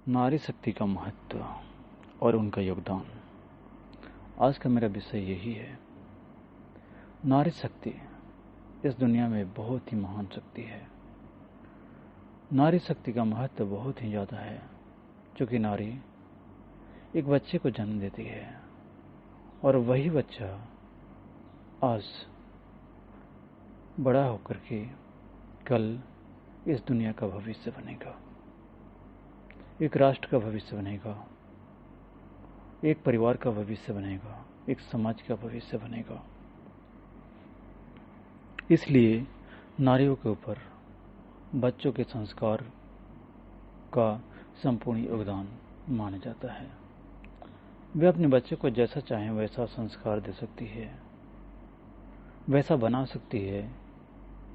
नारी शक्ति का महत्व और उनका योगदान। आज का मेरा विषय यही है। नारी शक्ति इस दुनिया में बहुत ही महान शक्ति है। नारी शक्ति का महत्व बहुत ही ज़्यादा है, क्योंकि नारी एक बच्चे को जन्म देती है और वही बच्चा आज बड़ा होकर के कल इस दुनिया का भविष्य बनेगा, एक राष्ट्र का भविष्य बनेगा, एक परिवार का भविष्य बनेगा, एक समाज का भविष्य बनेगा। इसलिए नारियों के ऊपर बच्चों के संस्कार का संपूर्ण योगदान माना जाता है। वे अपने बच्चे को जैसा चाहें वैसा संस्कार दे सकती है, वैसा बना सकती है।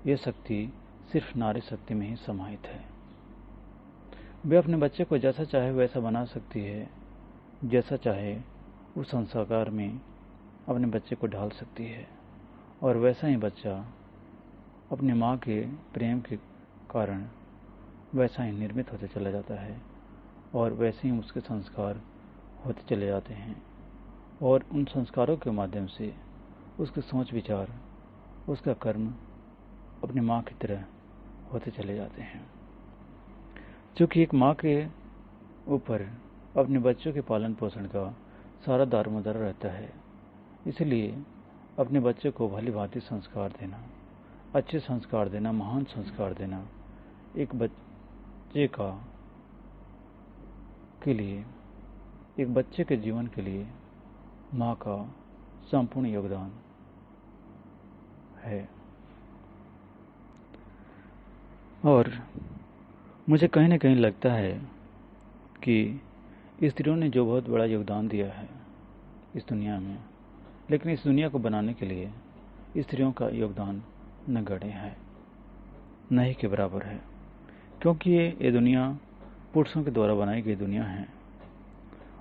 ये शक्ति सिर्फ नारी शक्ति में ही समाहित है। वे अपने बच्चे को जैसा चाहे वैसा बना सकती है, जैसा चाहे उस संस्कार में अपने बच्चे को ढाल सकती है, और वैसा ही बच्चा अपने माँ के प्रेम के कारण वैसा ही निर्मित होते चला जाता है, और वैसे ही उसके संस्कार होते चले जाते हैं, और उन संस्कारों के माध्यम से उसके सोच विचार, उसका कर्म अपनी माँ की तरह होते चले जाते हैं। चूँकि एक माँ के ऊपर अपने बच्चों के पालन पोषण का सारा दारोमदार रहता है, इसलिए अपने बच्चे को भली भांति संस्कार देना, अच्छे संस्कार देना, महान संस्कार देना एक बच्चे के लिए, एक बच्चे के जीवन के लिए माँ का संपूर्ण योगदान है। और मुझे कहीं न कहीं लगता है कि स्त्रियों ने जो बहुत बड़ा योगदान दिया है इस दुनिया में, लेकिन इस दुनिया को बनाने के लिए स्त्रियों का योगदान नगण्य है, नहीं के बराबर है। क्योंकि ये दुनिया पुरुषों के द्वारा बनाई गई दुनिया है,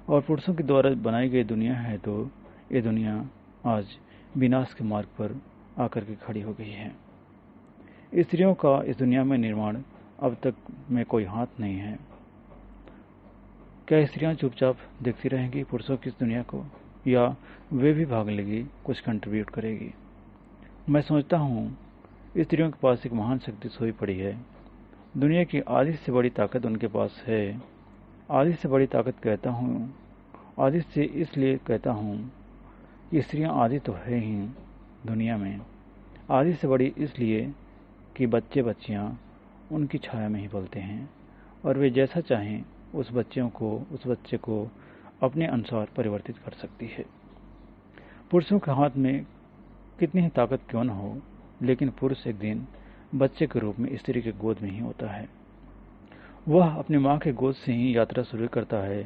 और पुरुषों के द्वारा बनाई गई दुनिया है, तो ये दुनिया आज विनाश के मार्ग पर आकर के खड़ी हो गई है। स्त्रियों का इस दुनिया में निर्माण अब तक में कोई हाथ नहीं है। क्या स्त्रियां चुपचाप देखती रहेंगी पुरुषों की इस दुनिया को, या वे भी भाग लेगी, कुछ कंट्रीब्यूट करेगी? मैं सोचता हूँ स्त्रियों के पास एक महान शक्ति सोई पड़ी है। दुनिया की आधी से बड़ी ताकत उनके पास है। आधी से बड़ी ताकत कहता हूँ, आधी से इसलिए कहता हूँ कि स्त्रियाँ आधी तो है ही दुनिया में। आधी से बड़ी इसलिए कि बच्चे बच्चियाँ उनकी छाया में ही पलते हैं, और वे जैसा चाहें उस बच्चे को अपने अनुसार परिवर्तित कर सकती है। पुरुषों के हाथ में कितनी ही ताकत क्यों न हो, लेकिन पुरुष एक दिन बच्चे के रूप में स्त्री के गोद में ही होता है। वह अपनी माँ के गोद से ही यात्रा शुरू करता है,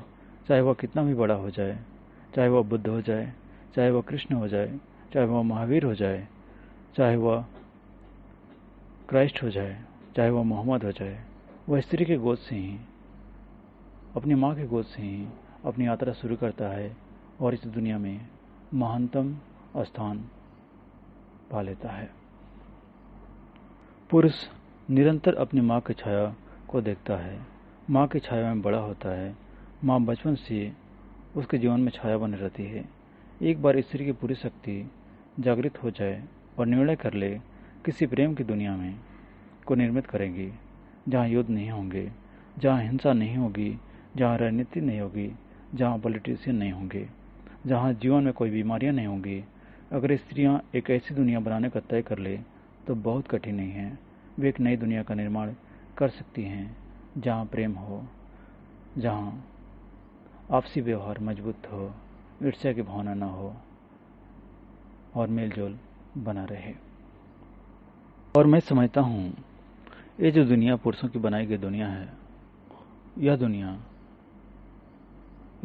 चाहे वह कितना भी बड़ा हो जाए, चाहे वह बुद्ध हो जाए, चाहे वह कृष्ण हो जाए, चाहे वह महावीर हो जाए, चाहे वह क्राइस्ट हो जाए, चाहे वह मोहम्मद हो जाए। वह स्त्री के गोद से ही, अपनी माँ के गोद से ही अपनी यात्रा शुरू करता है, और इस दुनिया में महानतम स्थान पा लेता है। पुरुष निरंतर अपनी माँ की छाया को देखता है, माँ की छाया में बड़ा होता है। माँ बचपन से उसके जीवन में छाया बनी रहती है। एक बार स्त्री की पूरी शक्ति जागृत हो जाए और निर्णय कर ले किसी प्रेम की दुनिया में को निर्मित करेगी, जहाँ युद्ध नहीं होंगे, जहाँ हिंसा नहीं होगी, जहाँ राजनीति नहीं होगी, जहाँ पॉलिटिशियन नहीं होंगे, जहाँ जीवन में कोई बीमारियाँ नहीं होंगी। अगर स्त्रियाँ एक ऐसी दुनिया बनाने का तय कर ले तो बहुत कठिन नहीं है। वे एक नई दुनिया का निर्माण कर सकती हैं, जहाँ प्रेम हो, जहाँ आपसी व्यवहार मजबूत हो, ईर्ष्या की भावना न हो, और मेलजोल बना रहे। और मैं समझता हूँ ये जो दुनिया पुरुषों की बनाई गई दुनिया है, यह दुनिया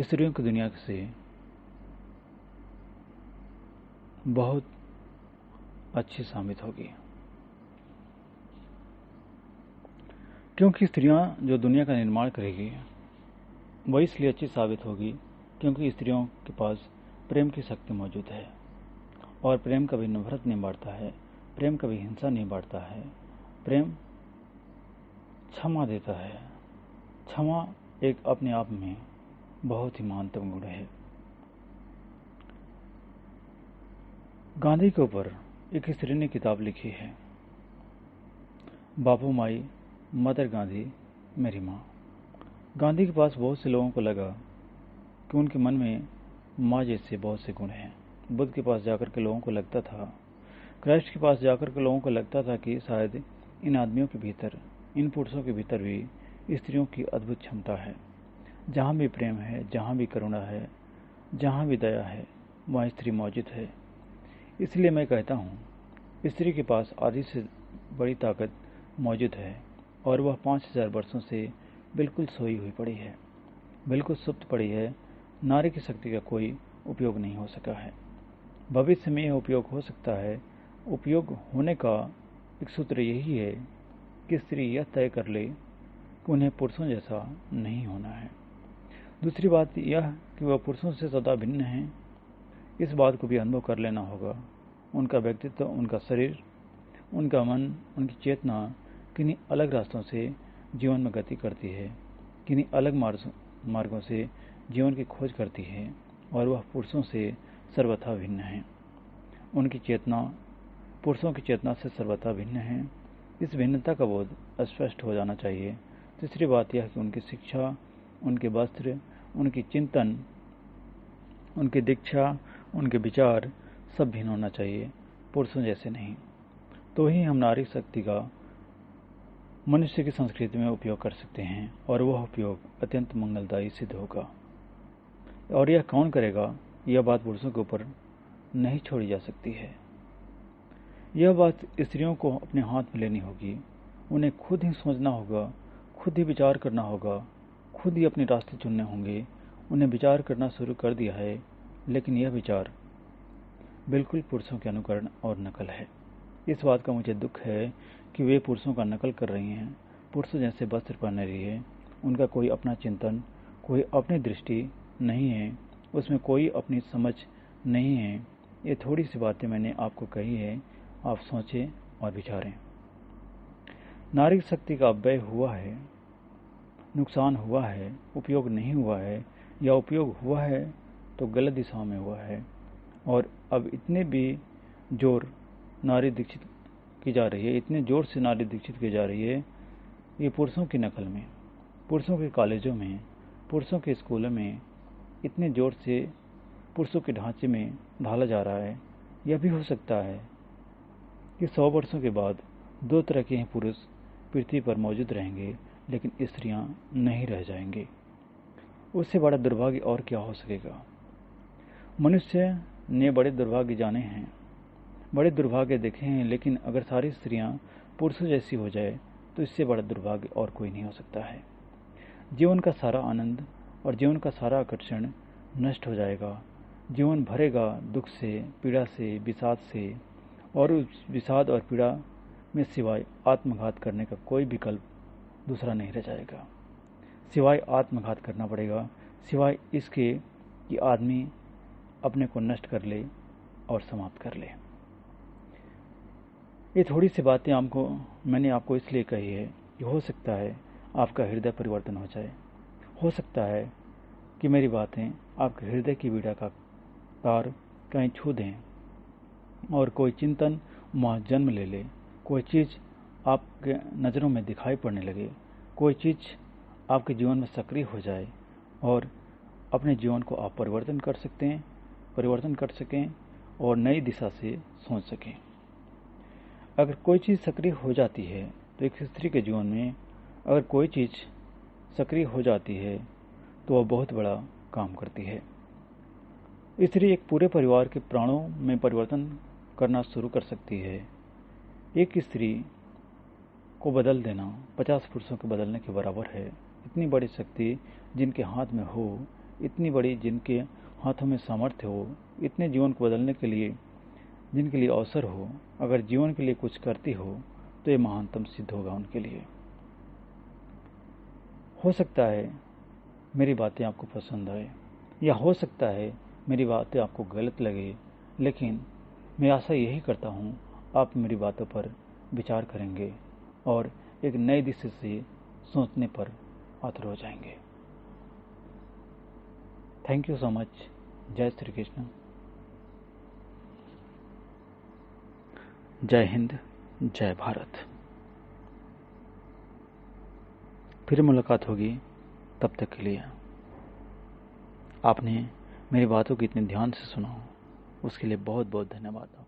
स्त्रियों की दुनिया से बहुत अच्छी साबित होगी। क्योंकि स्त्रियां जो दुनिया का निर्माण करेगी वह इसलिए अच्छी साबित होगी क्योंकि स्त्रियों के पास प्रेम की शक्ति मौजूद है, और प्रेम कभी नफरत नहीं बांटता है, प्रेम कभी हिंसा नहीं बांटता है। प्रेम क्षमा देता है। क्षमा एक अपने आप में बहुत ही महानतम गुण है। गांधी के ऊपर एक स्त्री ने किताब लिखी है, बापू माई मदर गांधी, मेरी माँ। गांधी के पास बहुत से लोगों को लगा कि उनके मन में माँ जैसे बहुत से गुण हैं। बुद्ध के पास जाकर के लोगों को लगता था, क्राइस्ट के पास जाकर के लोगों को लगता था कि शायद इन आदमियों के भीतर, इन पुरुषों के भीतर भी स्त्रियों की अद्भुत क्षमता है। जहाँ भी प्रेम है, जहाँ भी करुणा है, जहाँ भी दया है, वहाँ स्त्री मौजूद है। इसलिए मैं कहता हूँ, स्त्री के पास आधी से बड़ी ताकत मौजूद है और वह 5000 वर्षों से बिल्कुल सोई हुई पड़ी है, बिल्कुल सुप्त पड़ी है। नारी की शक्ति का कोई उपयोग नहीं हो सका है। भविष्य में यह उपयोग हो सकता है। उपयोग होने का एक सूत्र यही है कि स्त्री यह तय कर ले कि उन्हें पुरुषों जैसा नहीं होना है। दूसरी बात यह कि वह पुरुषों से सदा भिन्न है। इस बात को भी अनुभव कर लेना होगा। उनका व्यक्तित्व, उनका शरीर, उनका मन, उनकी चेतना किन्हीं अलग रास्तों से जीवन में गति करती है, किन्हीं अलग मार्गों से जीवन की खोज करती है और वह पुरुषों से सर्वथा भिन्न है। उनकी चेतना पुरुषों की चेतना से सर्वथा भिन्न है। इस भिन्नता का बोध स्पष्ट हो जाना चाहिए। तीसरी बात यह कि उनकी शिक्षा, उनके वस्त्र, उनकी चिंतन, उनकी दीक्षा, उनके विचार सब भिन्न होना चाहिए, पुरुषों जैसे नहीं। तो ही हम नारी शक्ति का मनुष्य की संस्कृति में उपयोग कर सकते हैं और वह उपयोग अत्यंत मंगलदायी सिद्ध होगा। और यह कौन करेगा, यह बात पुरुषों के ऊपर नहीं छोड़ी जा सकती है। यह बात स्त्रियों को अपने हाथ में लेनी होगी। उन्हें खुद ही सोचना होगा, खुद ही विचार करना होगा, खुद ही अपने रास्ते चुनने होंगे। उन्हें विचार करना शुरू कर दिया है, लेकिन यह विचार बिल्कुल पुरुषों के अनुकरण और नकल है। इस बात का मुझे दुख है कि वे पुरुषों का नकल कर रही हैं, पुरुषों जैसे वस्त्र पहन रही है। उनका कोई अपना चिंतन, कोई अपनी दृष्टि नहीं है, उसमें कोई अपनी समझ नहीं है। ये थोड़ी सी बातें मैंने आपको कही है, आप सोचें और विचारें। नारी शक्ति का अपव्यय हुआ है, नुकसान हुआ है, उपयोग नहीं हुआ है, या उपयोग हुआ है तो गलत दिशाओं में हुआ है। और अब इतने भी जोर नारी दीक्षित की जा रही है, इतने जोर से नारी दीक्षित की जा रही है, ये पुरुषों की नकल में, पुरुषों के कॉलेजों में, पुरुषों के स्कूलों में इतने जोर से पुरुषों के ढांचे में ढाला जा रहा है। यह भी हो सकता है कि 100 वर्षों के बाद 2 तरह के ही पुरुष पृथ्वी पर मौजूद रहेंगे, लेकिन स्त्रियां नहीं रह जाएंगे। उससे बड़ा दुर्भाग्य और क्या हो सकेगा। मनुष्य ने बड़े दुर्भाग्य जाने हैं, बड़े दुर्भाग्य देखे हैं, लेकिन अगर सारी स्त्रियां पुरुषों जैसी हो जाए तो इससे बड़ा दुर्भाग्य और कोई नहीं हो सकता है। जीवन का सारा आनंद और जीवन का सारा आकर्षण नष्ट हो जाएगा। जीवन भरेगा दुख से, पीड़ा से, विषाद से, और उस विषाद और पीड़ा में सिवाय आत्मघात करने का कोई विकल्प दूसरा नहीं रह जाएगा। सिवाय आत्मघात करना पड़ेगा, सिवाय इसके कि आदमी अपने को नष्ट कर ले और समाप्त कर ले। ये थोड़ी सी बातें मैंने आपको इसलिए कही है कि हो सकता है आपका हृदय परिवर्तन हो जाए। हो सकता है कि मेरी बातें आपके हृदय की पीड़ा का तार कहीं छू दें और कोई चिंतन वहाँ जन्म ले ले, कोई चीज़ आपके नज़रों में दिखाई पड़ने लगे, कोई चीज़ आपके जीवन में सक्रिय हो जाए और अपने जीवन को आप परिवर्तन कर सकें और नई दिशा से सोच सकें। अगर कोई चीज़ सक्रिय हो जाती है तो एक स्त्री के जीवन में अगर कोई चीज़ सक्रिय हो जाती है तो वह बहुत बड़ा काम करती है। स्त्री एक पूरे परिवार के प्राणों में परिवर्तन करना शुरू कर सकती है। एक स्त्री को बदल देना 50 पुरुषों को बदलने के बराबर है। इतनी बड़ी शक्ति जिनके हाथ में हो, इतनी बड़ी जिनके हाथों में सामर्थ्य हो, इतने जीवन को बदलने के लिए जिनके लिए अवसर हो, अगर जीवन के लिए कुछ करती हो तो ये महानतम सिद्ध होगा उनके लिए। हो सकता है मेरी बातें आपको पसंद आए, या हो सकता है मेरी बातें आपको गलत लगे, लेकिन मैं आशा यही करता हूँ आप मेरी बातों पर विचार करेंगे और एक नई दिशा से सोचने पर आतुर हो जाएंगे। Thank you so much. जय श्री कृष्ण। जय हिंद, जय भारत। फिर मुलाकात होगी, तब तक के लिए आपने मेरी बातों को इतने ध्यान से सुना, उसके लिए बहुत बहुत धन्यवाद।